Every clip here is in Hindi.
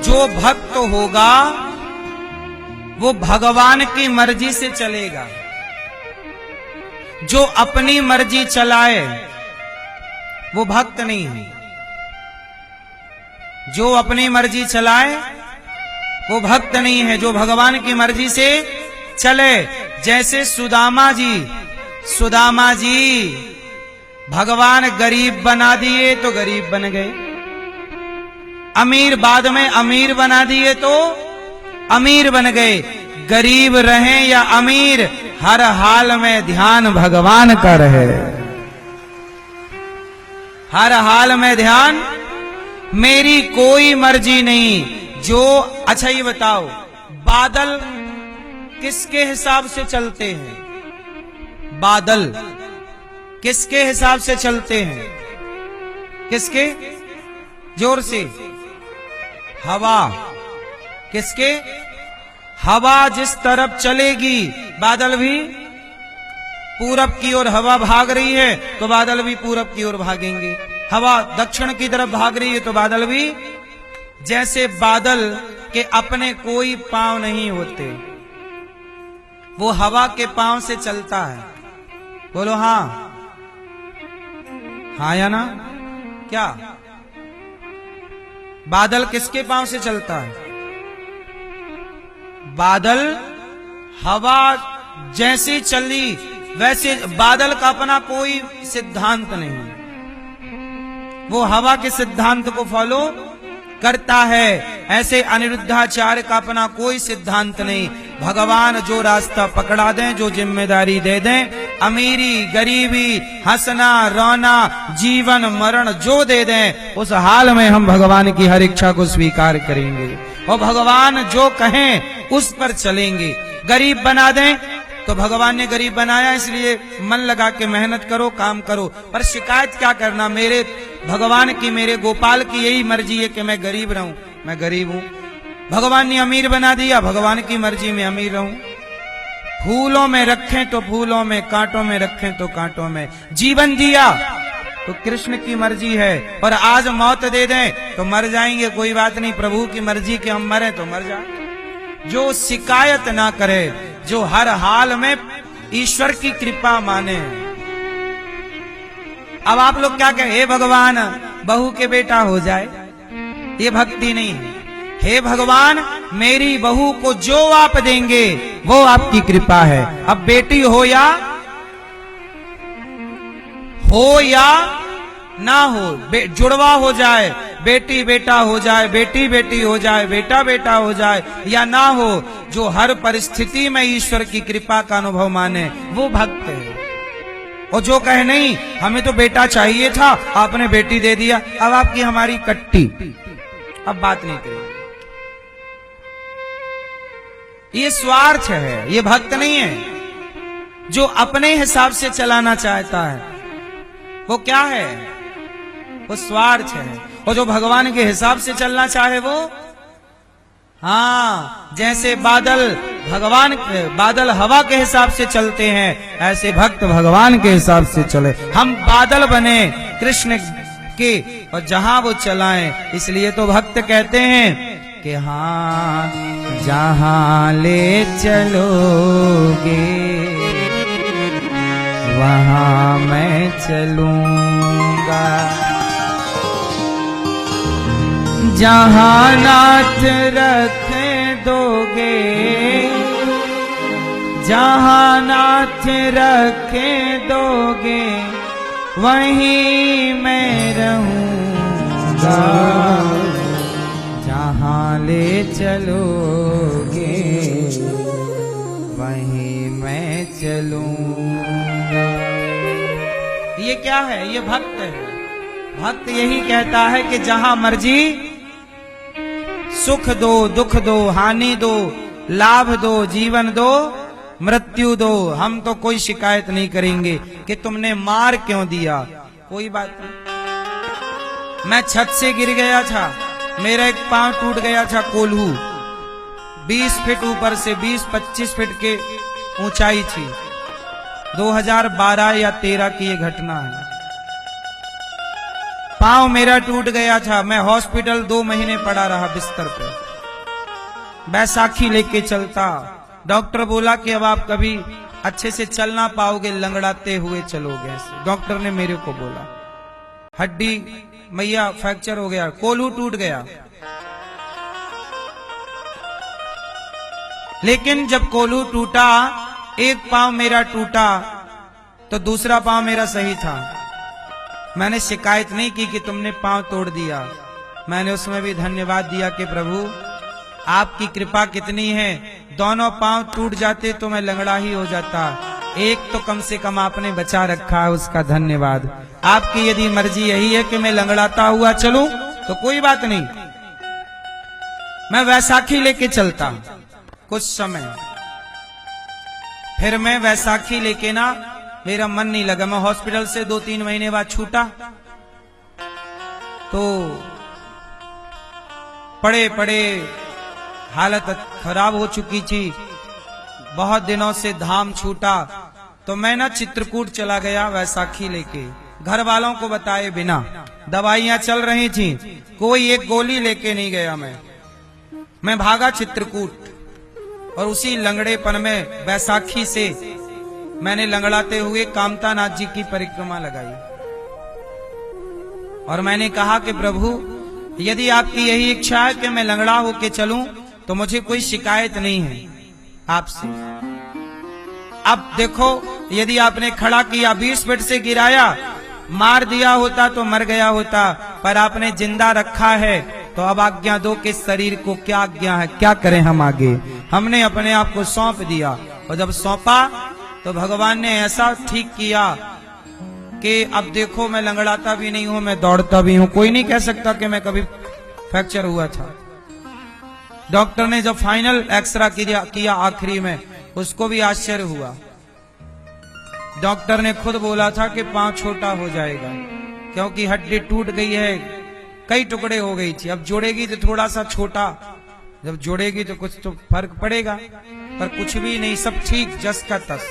जो भक्त होगा वो भगवान की मर्जी से चलेगा। जो अपनी मर्जी चलाए वो भक्त नहीं है। जो अपनी मर्जी चलाए वो भक्त नहीं है। जो भगवान की मर्जी से चले, जैसे सुदामा जी भगवान गरीब बना दिए तो गरीब बन गए, अमीर बाद में अमीर बना दिए तो अमीर बन गए। गरीब रहें या अमीर, हर हाल में ध्यान भगवान का रहे। हर हाल में ध्यान, मेरी कोई मर्जी नहीं। जो अच्छा ये बताओ, बादल किसके हिसाब से चलते हैं? बादल किसके हिसाब से चलते हैं? किसके? जोर से। हवा। किसके? हवा जिस तरफ चलेगी बादल भी, पूरब की ओर हवा भाग रही है तो बादल भी पूरब की ओर भागेंगे। हवा दक्षिण की तरफ भाग रही है तो बादल भी। जैसे बादल के अपने कोई पांव नहीं होते, वो हवा के पांव से चलता है। बोलो हाँ, हाँ या ना? क्या बादल किसके पांव से चलता है? बादल हवा जैसी चली वैसे, बादल का अपना कोई सिद्धांत नहीं, वो हवा के सिद्धांत को फॉलो करता है। ऐसे अनिरुद्धाचार्य का अपना कोई सिद्धांत नहीं। भगवान जो रास्ता पकड़ा दें, जो जिम्मेदारी दे दें, अमीरी गरीबी, हंसना रोना, जीवन मरण जो दे दें, उस हाल में हम भगवान की हर इच्छा को स्वीकार करेंगे और भगवान जो कहें उस पर चलेंगे। गरीब बना दें तो भगवान ने गरीब बनाया, इसलिए मन लगा के मेहनत करो, काम करो, पर शिकायत क्या करना? मेरे भगवान की, मेरे गोपाल की यही मर्जी है कि मैं गरीब रहूं, मैं गरीब हूं। भगवान ने अमीर बना दिया, भगवान की मर्जी में अमीर रहूं। फूलों में रखें तो फूलों में, कांटों में रखें तो कांटों में। जीवन दिया तो कृष्ण की मर्जी है, पर आज मौत दे दें तो मर जाएंगे, कोई बात नहीं, प्रभु की मर्जी के हम मरे तो मर जाए। जो शिकायत ना करे, जो हर हाल में ईश्वर की कृपा माने। अब आप लोग क्या कहें? हे भगवान बहू के बेटा हो जाए, ये भक्ति नहीं है। हे भगवान मेरी बहू को जो आप देंगे वो आपकी कृपा है। अब बेटी हो या ना हो, जुड़वा हो जाए, बेटी बेटा हो जाए, बेटी बेटी हो जाए, बेटा बेटा हो जाए या ना हो, जो हर परिस्थिति में ईश्वर की कृपा का अनुभव माने वो भक्त है। और जो कहे नहीं हमें तो बेटा चाहिए था, आपने बेटी दे दिया, अब आपकी हमारी कट्टी, अब बात नहीं करेंगे। ये स्वार्थ है, ये भक्त नहीं है। जो अपने हिसाब से चलाना चाहता है वो क्या है? वो स्वार्थ है। और जो भगवान के हिसाब से चलना चाहे वो, हाँ, जैसे बादल हवा के हिसाब से चलते हैं, ऐसे भक्त भगवान के हिसाब से चले। हम बादल बने कृष्ण के और जहां वो चलाएं। इसलिए तो भक्त कहते हैं कि हाँ, जहां ले चलोगे वहां मैं चलूंगा, जहां नाथ रखे दोगे, जहां नाथ रखे दोगे वहीं मैं रहूंगा, जहां ले चलोगे वहीं मैं चलूंगा। ये क्या है? ये भक्त है। भक्त यही कहता है कि जहां मर्जी सुख दो, दुख दो, हानि दो, लाभ दो, जीवन दो, मृत्यु दो, हम तो कोई शिकायत नहीं करेंगे कि तुमने मार क्यों दिया, कोई बात नहीं। मैं छत से गिर गया था, मेरा एक पांव टूट गया था, कोल्हू 20 फीट ऊपर से 20-25 फीट के ऊंचाई थी। 2012 या 13 की ये घटना है। पांव मेरा टूट गया था, मैं हॉस्पिटल 2 महीने पड़ा रहा बिस्तर पे, बैसाखी लेके चलता। डॉक्टर बोला कि अब आप कभी अच्छे से चल ना पाओगे, लंगड़ाते हुए चलोगे ऐसे। डॉक्टर ने मेरे को बोला हड्डी मैया फ्रैक्चर हो गया, कोल्हू टूट गया। लेकिन जब कोल्हू टूटा, एक पांव मेरा टूटा तो दूसरा पांव मेरा सही था। मैंने शिकायत नहीं की कि तुमने पांव तोड़ दिया, मैंने उसमें भी धन्यवाद दिया कि प्रभु आपकी कृपा कितनी है, दोनों पांव टूट जाते तो मैं लंगड़ा ही हो जाता, एक तो कम से कम आपने बचा रखा है, उसका धन्यवाद। आपकी यदि मर्जी यही है कि मैं लंगड़ाता हुआ चलूं तो कोई बात नहीं, मैं वैसाखी लेके चलता कुछ समय। फिर मैं वैसाखी लेके ना, मेरा मन नहीं लगा, मैं हॉस्पिटल से 2-3 महीने बाद छूटा तो पड़े पड़े हालत खराब हो चुकी थी, बहुत दिनों से धाम छूटा तो मैं ना चित्रकूट चला गया वैसाखी लेके, घर वालों को बताए बिना। दवाइयां चल रही थी, कोई एक गोली लेके नहीं गया मैं भागा चित्रकूट। और उसी लंगड़ेपन में बैसाखी से मैंने लंगड़ाते हुए कामता नाथ जी की परिक्रमा लगाई और मैंने कहा कि प्रभु यदि आपकी यही इच्छा है कि मैं लंगड़ा होके चलूं तो मुझे कोई शिकायत नहीं है आपसे। अब देखो, यदि आपने खड़ा किया, 20 फीट से गिराया, मार दिया होता तो मर गया होता, पर आपने जिंदा रखा है तो अब आज्ञा दो कि शरीर को क्या आज्ञा है, क्या करें हम आगे। हमने अपने आप को सौंप दिया और जब सौंपा तो भगवान ने ऐसा ठीक किया कि अब देखो मैं लंगड़ाता भी नहीं हूं, मैं दौड़ता भी हूं। कोई नहीं कह सकता कि मैं कभी फ्रैक्चर हुआ था। डॉक्टर ने जब फाइनल एक्सरे किया आखिरी में, उसको भी आश्चर्य हुआ। डॉक्टर ने खुद बोला था कि पांव छोटा हो जाएगा क्योंकि हड्डी टूट गई है, कई टुकड़े हो गई थी, अब जोड़ेगी तो थोड़ा सा छोटा, जब जोड़ेगी तो कुछ तो फर्क पड़ेगा, पर कुछ भी नहीं, सब ठीक जस का तस।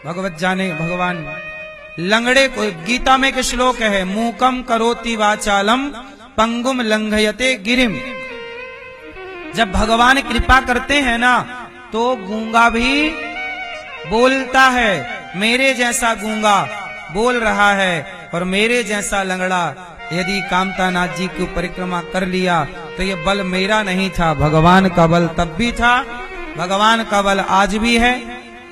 भगवत जाने भगवान। लंगड़े को गीता में एक श्लोक है, मूकम करोति वाचालम पंगुम लंघयते गिरिम। जब भगवान कृपा करते हैं ना तो गूंगा भी बोलता है, मेरे जैसा गूंगा बोल रहा है और मेरे जैसा लंगड़ा यदि कामता नाथ जी की परिक्रमा कर लिया तो ये बल मेरा नहीं था, भगवान का बल तब भी था, भगवान का बल आज भी है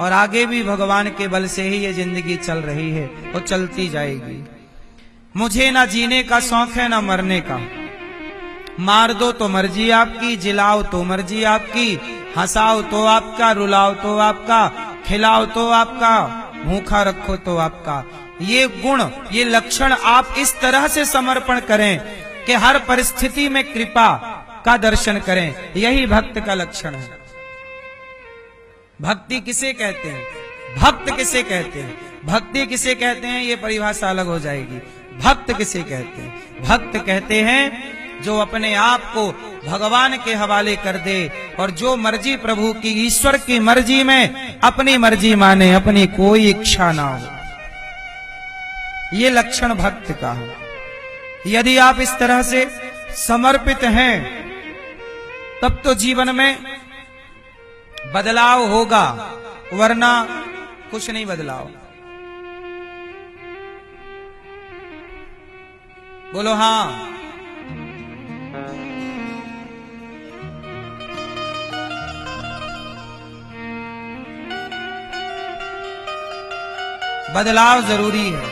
और आगे भी भगवान के बल से ही ये जिंदगी चल रही है और चलती जाएगी। मुझे ना जीने का शौक है ना मरने का, मार दो तो मर्जी आपकी, जिलाओ तो मर्जी आपकी, हंसाओ तो आपका, रुलाओ तो आपका, खिलाओ तो आपका, भूखा रखो तो आपका। ये गुण, ये लक्षण आप इस तरह से समर्पण करें कि हर परिस्थिति में कृपा का दर्शन करें, यही भक्त का लक्षण है। भक्ति किसे कहते हैं, भक्त किसे कहते हैं, भक्ति किसे कहते हैं, ये परिभाषा अलग हो जाएगी। भक्त किसे कहते हैं? भक्त कहते हैं जो अपने आप को भगवान के हवाले कर दे और जो मर्जी प्रभु की, ईश्वर की मर्जी में अपनी मर्जी माने, अपनी कोई इच्छा ना हो। ये लक्षण भक्त का है। यदि आप इस तरह से समर्पित हैं तब तो जीवन में बदलाव होगा, वरना कुछ नहीं बदलाव। बोलो हाँ। बदलाव जरूरी है,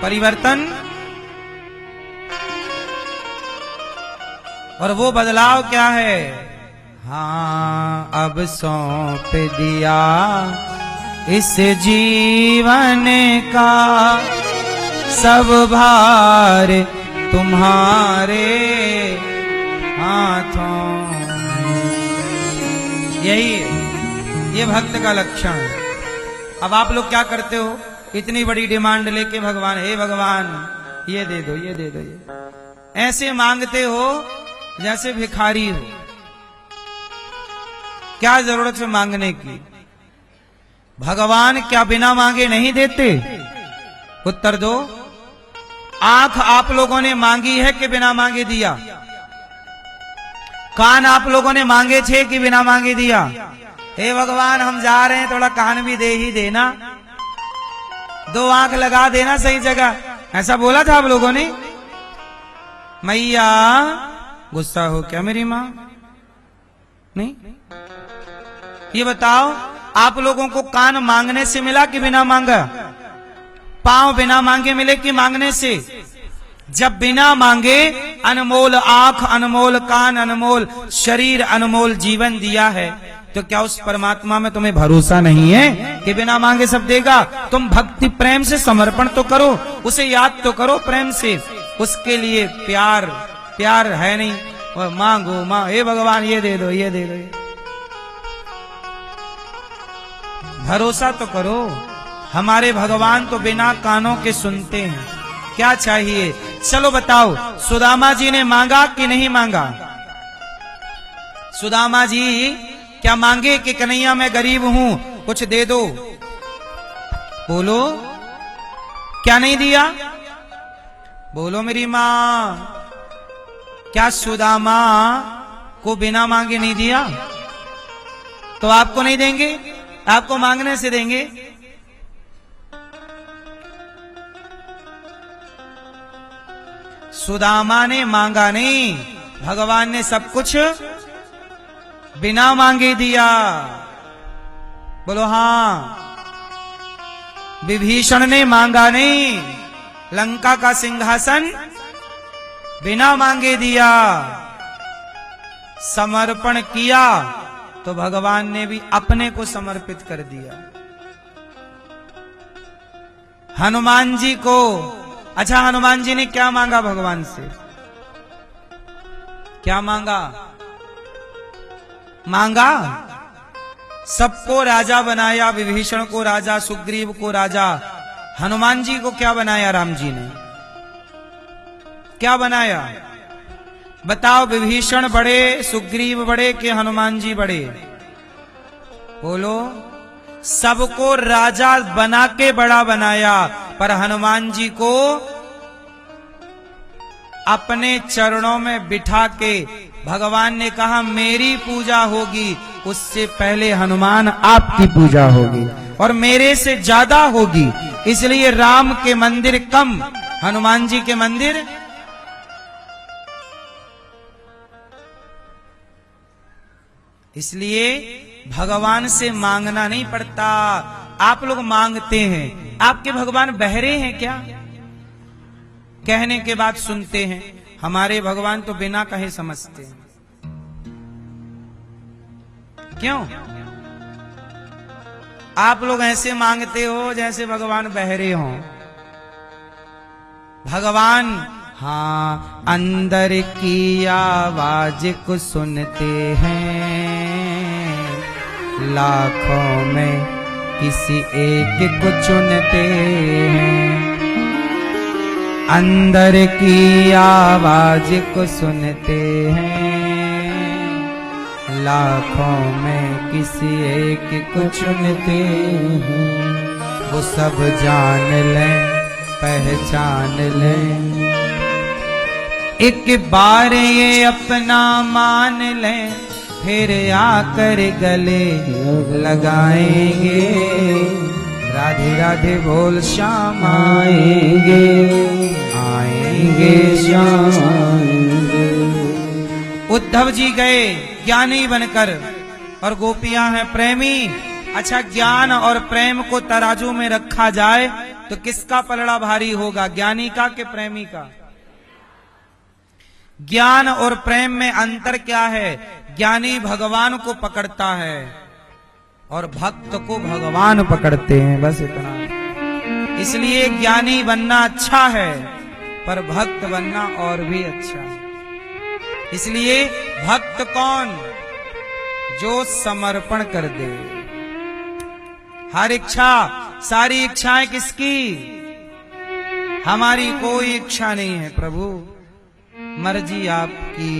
परिवर्तन, और वो बदलाव क्या है? हाँ, अब सौंप दिया इस जीवन का सब भार तुम्हारे हाथों। यही है, ये भक्त का लक्षण है। अब आप लोग क्या करते हो? इतनी बड़ी डिमांड लेके भगवान, हे भगवान ये दे दो, ये दे दो, ये ऐसे मांगते हो जैसे भिखारी हो। क्या जरूरत है मांगने की? भगवान क्या बिना मांगे नहीं देते? उत्तर दो। आंख आप लोगों ने मांगी है कि बिना मांगे दिया? कान आप लोगों ने मांगे थे कि बिना मांगे दिया? हे भगवान, हम जा रहे हैं, थोड़ा कान भी दे ही देना, 2 आंख लगा देना सही जगह, ऐसा बोला था आप लोगों ने? मैया गुस्सा हो क्या मेरी मां? नहीं। ये बताओ, आप लोगों को कान मांगने से मिला कि बिना मांगा? पांव बिना मांगे मिले कि मांगने से? जब बिना मांगे अनमोल आंख, अनमोल कान, अनमोल शरीर, अनमोल जीवन दिया है, तो क्या उस परमात्मा में तुम्हें भरोसा नहीं है कि बिना मांगे सब देगा? तुम भक्ति प्रेम से समर्पण तो करो, उसे याद तो करो प्रेम से। उसके लिए प्यार है नहीं, और मांगो हे भगवान ये दे दो, ये दे दो, भरोसा तो करो। हमारे भगवान तो बिना कानों के सुनते हैं। क्या चाहिए? चलो बताओ, सुदामा जी ने मांगा कि नहीं मांगा? सुदामा जी क्या मांगे कि कन्हैया मैं गरीब हूं, कुछ दे दो? बोलो, क्या नहीं दिया? बोलो मेरी मां, क्या सुदामा को बिना मांगे नहीं दिया? तो आपको नहीं देंगे? आपको मांगने से देंगे? सुदामा ने मांगा नहीं, भगवान ने सब कुछ बिना मांगे दिया। बोलो हां। विभीषण ने मांगा नहीं, लंका का सिंहासन बिना मांगे दिया। समर्पण किया तो भगवान ने भी अपने को समर्पित कर दिया। हनुमान जी को, अच्छा हनुमान जी ने क्या मांगा भगवान से? क्या मांगा? सबको राजा बनाया, विभीषण को राजा, सुग्रीव को राजा। हनुमान जी को क्या बनाया? राम जी ने क्या बनाया? बताओ, विभीषण बड़े, सुग्रीव बड़े कि हनुमान जी बड़े? बोलो। सबको राजा बना के बड़ा बनाया, पर हनुमान जी को अपने चरणों में बिठा के भगवान ने कहा मेरी पूजा होगी, उससे पहले हनुमान आपकी पूजा होगी और मेरे से ज्यादा होगी। इसलिए राम के मंदिर कम, हनुमान जी के मंदिर। इसलिए भगवान से मांगना नहीं पड़ता। आप लोग मांगते हैं, आपके भगवान बहरे हैं क्या? कहने के बाद सुनते हैं। हमारे भगवान तो बिना कहे समझते हैं। क्यों? आप लोग ऐसे मांगते हो जैसे भगवान बहरे हों। भगवान हाँ अंदर की आवाज को सुनते हैं, लाखों में किसी एक को चुनते हैं। अंदर की आवाज को सुनते हैं, लाखों में किसी एक को चुनते हैं। वो सब जान लें, पहचान लें, एक बार ये अपना मान लें, फिर आकर गले लगाएंगे। राधे राधे बोल श्याम आएंगे, आएंगे श्याम आएंगे। उद्धव जी गए ज्ञानी बनकर और गोपियां हैं प्रेमी। अच्छा, ज्ञान और प्रेम को तराजू में रखा जाए तो किसका पलड़ा भारी होगा, ज्ञानी का कि प्रेमी का? ज्ञान और प्रेम में अंतर क्या है? ज्ञानी भगवान को पकड़ता है और भक्त को भगवान पकड़ते हैं, बस इतना। इसलिए ज्ञानी बनना अच्छा है, पर भक्त बनना और भी अच्छा है। इसलिए भक्त कौन? जो समर्पण कर दे। हर इच्छा, सारी इच्छाएं किसकी? हमारी कोई इच्छा नहीं है प्रभु, मर्जी आपकी।